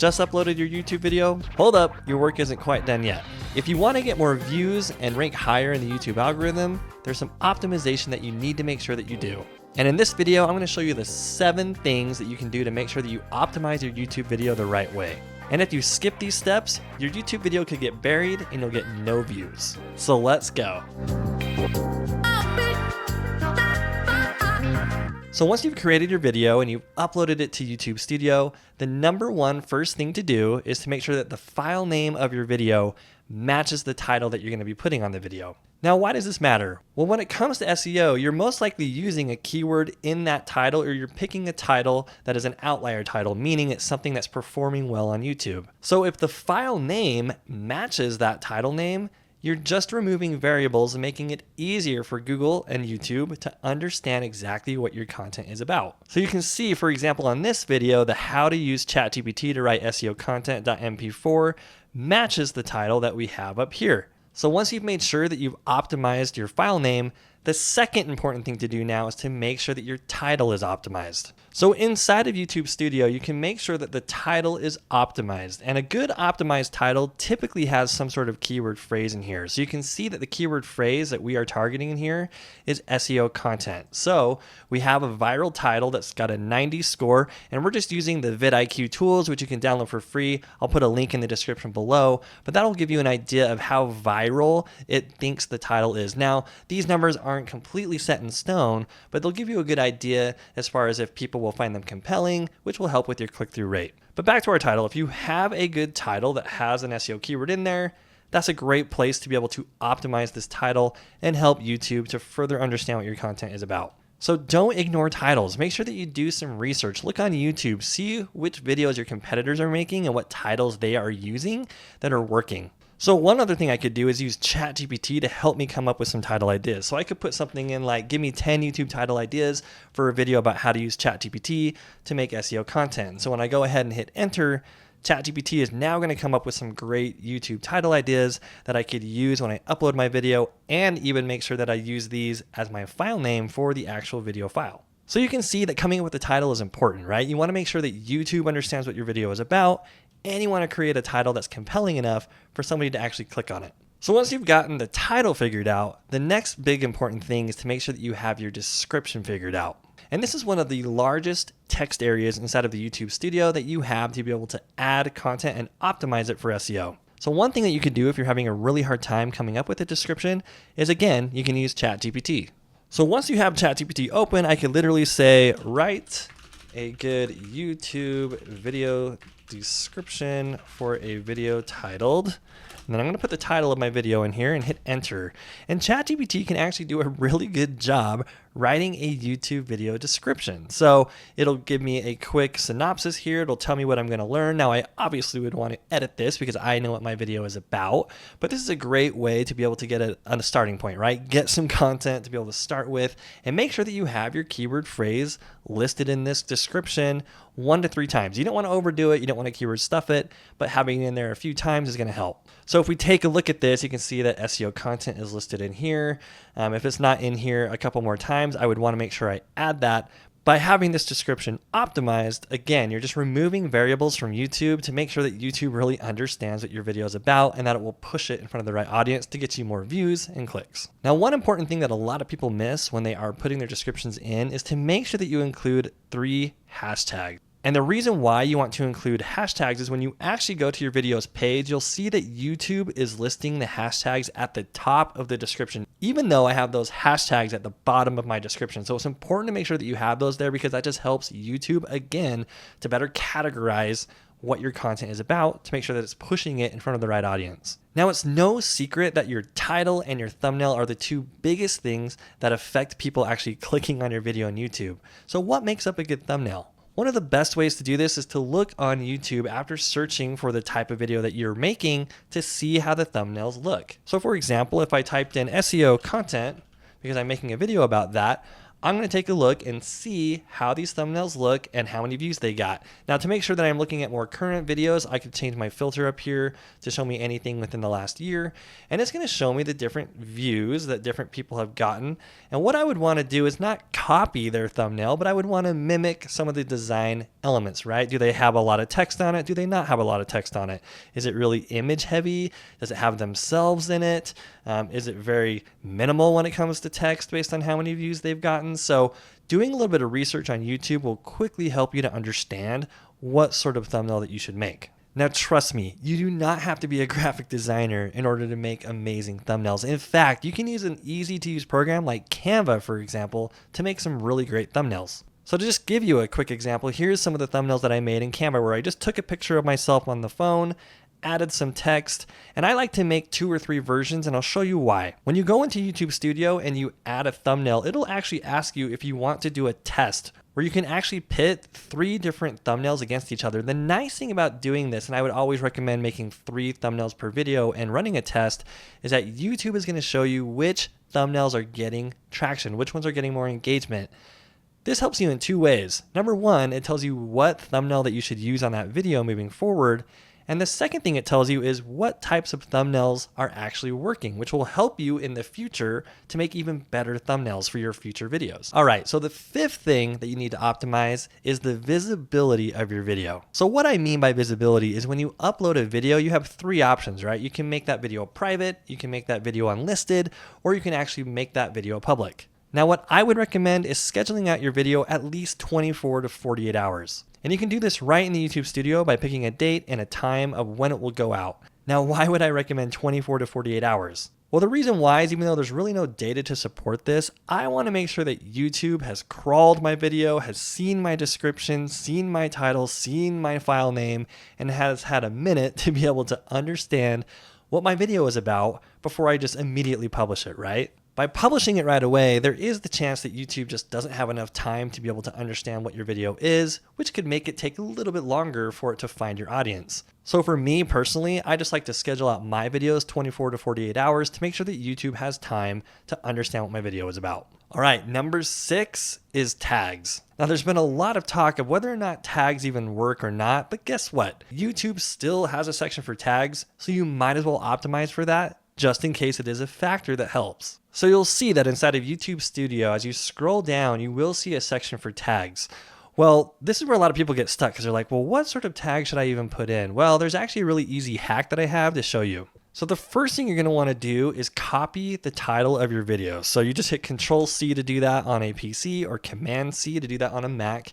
Just uploaded your YouTube video? Hold up, your work isn't quite done yet. If you want to get more views and rank higher in the YouTube algorithm, there's some optimization that you need to make sure that you do. And in this video, I'm going to show you the 7 things that you can do to make sure that you optimize your YouTube video the right way. And if you skip these steps, your YouTube video could get buried and you'll get no views. So let's go. So once you've created your video and you've uploaded it to YouTube Studio, the number one first thing to do is to make sure that the file name of your video matches the title that you're going to be putting on the video. Now, why does this matter? Well, when it comes to SEO, you're most likely using a keyword in that title, or you're picking a title that is an outlier title, meaning it's something that's performing well on YouTube. So if the file name matches that title name, you're just removing variables and making it easier for Google and YouTube to understand exactly what your content is about. So you can see, for example, on this video, the how to use ChatGPT to write SEO content.mp4 matches the title that we have up here. So once you've made sure that you've optimized your file name, the second important thing to do now is to make sure that your title is optimized. So inside of YouTube Studio, you can make sure that the title is optimized. And a good optimized title typically has some sort of keyword phrase in here. So you can see that the keyword phrase that we are targeting in here is SEO content. So we have a viral title that's got a 90 score, and we're just using the vidIQ tools, which you can download for free. I'll put a link in the description below, but that'll give you an idea of how viral it thinks the title is. Now, these numbers aren't completely set in stone, but they'll give you a good idea as far as if people will find them compelling, which will help with your click-through rate. But back to our title, if you have a good title that has an SEO keyword in there, that's a great place to be able to optimize this title and help YouTube to further understand what your content is about. So don't ignore titles. Make sure that you do some research. Look on YouTube, see which videos your competitors are making and what titles they are using that are working. So one other thing I could do is use ChatGPT to help me come up with some title ideas. So I could put something in like, give me 10 YouTube title ideas for a video about how to use ChatGPT to make SEO content. So when I go ahead and hit enter, ChatGPT is now going to come up with some great YouTube title ideas that I could use when I upload my video, and even make sure that I use these as my file name for the actual video file. So you can see that coming up with the title is important, right? You want to make sure that YouTube understands what your video is about, and you want to create a title that's compelling enough for somebody to actually click on it. So once you've gotten the title figured out, the next big important thing is to make sure that you have your description figured out. And this is one of the largest text areas inside of the YouTube Studio that you have to be able to add content and optimize it for SEO. So one thing that you can do if you're having a really hard time coming up with a description is, again, you can use ChatGPT. So once you have ChatGPT open, I could literally say, write a good YouTube video description for a video titled, and then I'm going to put the title of my video in here and hit enter. And ChatGPT can actually do a really good job writing a YouTube video description. So it'll give me a quick synopsis here. It'll tell me what I'm going to learn. Now, I obviously would want to edit this because I know what my video is about, but this is a great way to be able to get a starting point, right? Get some content to be able to start with, and make sure that you have your keyword phrase listed in this description 1 to 3 times. You don't want to overdo it. You don't want to keyword stuff it, but having it in there a few times is going to help. So if we take a look at this, you can see that SEO content is listed in here. If it's not in here a couple more times, I would want to make sure I add that. By having this description optimized, again, you're just removing variables from YouTube to make sure that YouTube really understands what your video is about and that it will push it in front of the right audience to get you more views and clicks. Now, one important thing that a lot of people miss when they are putting their descriptions in is to make sure that you include 3 hashtags. And the reason why you want to include hashtags is when you actually go to your video's page, you'll see that YouTube is listing the hashtags at the top of the description, even though I have those hashtags at the bottom of my description. So it's important to make sure that you have those there because that just helps YouTube, again, to better categorize what your content is about to make sure that it's pushing it in front of the right audience. Now, it's no secret that your title and your thumbnail are the 2 biggest things that affect people actually clicking on your video on YouTube. So what makes up a good thumbnail? One of the best ways to do this is to look on YouTube after searching for the type of video that you're making to see how the thumbnails look. So for example, if I typed in SEO content, because I'm making a video about that, I'm going to take a look and see how these thumbnails look and how many views they got. Now, to make sure that I'm looking at more current videos, I could change my filter up here to show me anything within the last year. And it's going to show me the different views that different people have gotten. And what I would want to do is not copy their thumbnail, but I would want to mimic some of the design elements, right? Do they have a lot of text on it? Do they not have a lot of text on it? Is it really image heavy? Does it have themselves in it? Is it very minimal when it comes to text based on how many views they've gotten? So doing a little bit of research on YouTube will quickly help you to understand what sort of thumbnail that you should make. Now, trust me, you do not have to be a graphic designer in order to make amazing thumbnails. In fact, you can use an easy to use program like Canva, for example, to make some really great thumbnails. So to just give you a quick example, here's some of the thumbnails that I made in Canva where I just took a picture of myself on the phone, added some text, and I like to make 2 or 3 versions, and I'll show you why. When you go into YouTube Studio and you add a thumbnail, it'll actually ask you if you want to do a test where you can actually pit 3 different thumbnails against each other. The nice thing about doing this, and I would always recommend making 3 thumbnails per video and running a test, is that YouTube is going to show you which thumbnails are getting traction, which ones are getting more engagement. This helps you in 2 ways. Number 1, it tells you what thumbnail that you should use on that video moving forward. And the second thing it tells you is what types of thumbnails are actually working, which will help you in the future to make even better thumbnails for your future videos. All right, so the 5th thing that you need to optimize is the visibility of your video. So what I mean by visibility is when you upload a video, you have 3 options, right? You can make that video private, you can make that video unlisted, or you can actually make that video public. Now, what I would recommend is scheduling out your video at least 24 to 48 hours. And you can do this right in the YouTube Studio by picking a date and a time of when it will go out. Now, why would I recommend 24 to 48 hours? Well, the reason why is even though there's really no data to support this, I want to make sure that YouTube has crawled my video, has seen my description, seen my title, seen my file name, and has had a minute to be able to understand what my video is about before I just immediately publish it, right? By publishing it right away, there is the chance that YouTube just doesn't have enough time to be able to understand what your video is, which could make it take a little bit longer for it to find your audience. So for me personally, I just like to schedule out my videos 24 to 48 hours to make sure that YouTube has time to understand what my video is about. All right, number 6 is tags. Now there's been a lot of talk of whether or not tags even work or not, but guess what? YouTube still has a section for tags, so you might as well optimize for that, just in case it is a factor that helps. So you'll see that inside of YouTube Studio, as you scroll down, you will see a section for tags. Well, this is where a lot of people get stuck because they're like, well, what sort of tag should I even put in? Well, there's actually a really easy hack that I have to show you. So the first thing you're going to want to do is copy the title of your video. So you just hit Control-C to do that on a PC or Command-C to do that on a Mac.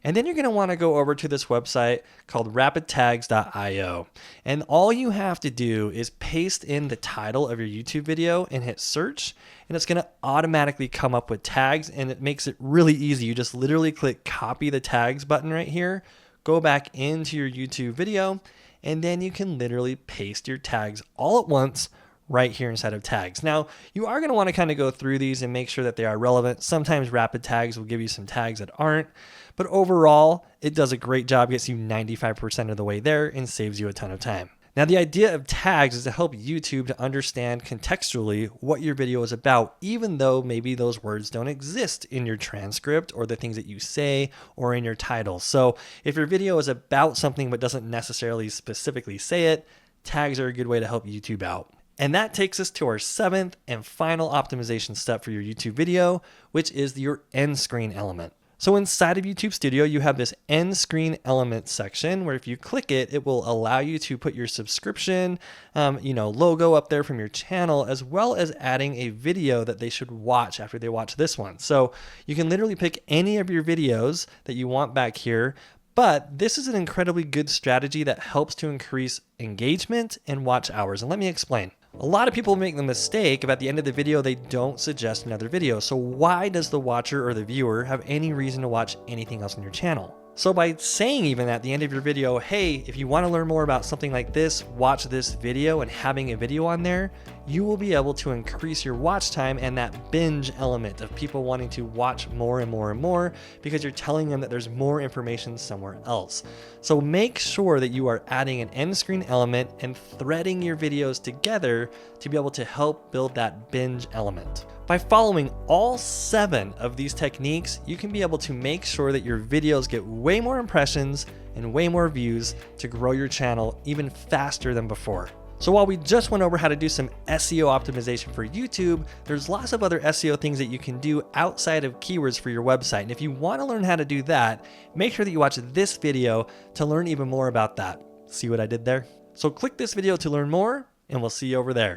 And then you're going to want to go over to this website called rapidtags.io. And all you have to do is paste in the title of your YouTube video and hit search. And it's going to automatically come up with tags. And it makes it really easy. You just literally click copy the tags button right here. Go back into your YouTube video. And then you can literally paste your tags all at once right here inside of tags. Now, you are going to want to kind of go through these and make sure that they are relevant. Sometimes rapid tags will give you some tags that aren't, but overall, it does a great job, gets you 95% of the way there and saves you a ton of time. Now, the idea of tags is to help YouTube to understand contextually what your video is about, even though maybe those words don't exist in your transcript or the things that you say or in your title. So if your video is about something but doesn't necessarily specifically say it, tags are a good way to help YouTube out. And that takes us to our 7th and final optimization step for your YouTube video, which is your end screen element. So inside of YouTube Studio, you have this end screen element section where if you click it, it will allow you to put your subscription, logo up there from your channel, as well as adding a video that they should watch after they watch this one. So you can literally pick any of your videos that you want back here. But this is an incredibly good strategy that helps to increase engagement and watch hours. And let me explain. A lot of people make the mistake of at the end of the video, they don't suggest another video. So why does the watcher or the viewer have any reason to watch anything else on your channel? So by saying even at the end of your video, hey, if you want to learn more about something like this, watch this video, and having a video on there, you will be able to increase your watch time and that binge element of people wanting to watch more and more and more because you're telling them that there's more information somewhere else. So make sure that you are adding an end screen element and threading your videos together to be able to help build that binge element. By following all 7 of these techniques, you can be able to make sure that your videos get way more impressions and way more views to grow your channel even faster than before. So while we just went over how to do some SEO optimization for YouTube, there's lots of other SEO things that you can do outside of keywords for your website. And if you want to learn how to do that, make sure that you watch this video to learn even more about that. See what I did there? So click this video to learn more, and we'll see you over there.